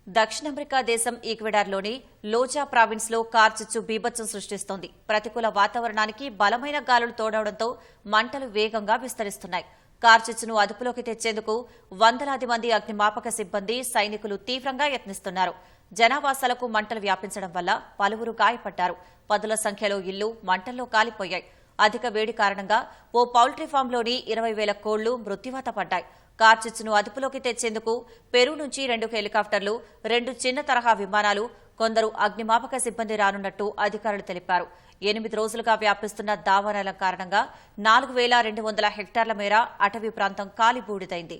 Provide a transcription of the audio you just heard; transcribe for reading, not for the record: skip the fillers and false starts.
దక్షిణ అమెరికా దేశం ఈక్వెడార్లోని లోజా ప్రావిన్స్లో కార్చిచ్చు బీభత్సం సృష్టిస్తోంది. ప్రతికూల వాతావరణానికి బలమైన గాలులు తోడవడంతో మంటలు వేగంగా విస్తరిస్తున్నాయి. కార్చిచ్చును అదుపులోకి తెచ్చేందుకు వందలాది మంది అగ్నిమాపక సిబ్బంది, సైనికులు తీవ్రంగా యత్నిస్తున్నారు. జనావాసాలకు మంటలు వ్యాపించడం వల్ల పలువురు గాయపడ్డారు. పదుల సంఖ్యలో ఇళ్లు మంటల్లో కాలిపోయాయి. అధిక వేడి కారణంగా ఓ పౌల్ట్రీ ఫామ్లోని 20,000 కోళ్లు మృత్యువాత పడ్డాయి. కార్చిచ్చును అదుపులోకి తెచ్చేందుకు పెరూ నుంచి 2 హెలికాప్టర్లు, 2 చిన్న తరహా విమానాలు, కొందరు అగ్నిమాపక సిబ్బంది రానున్నట్టు అధికారులు తెలిపారు. 8 రోజులుగా వ్యాపిస్తున్న దావానలం కారణంగా 4,200 హెక్టార్ల మేర అటవీ ప్రాంతం కాలిబూడిదైంది.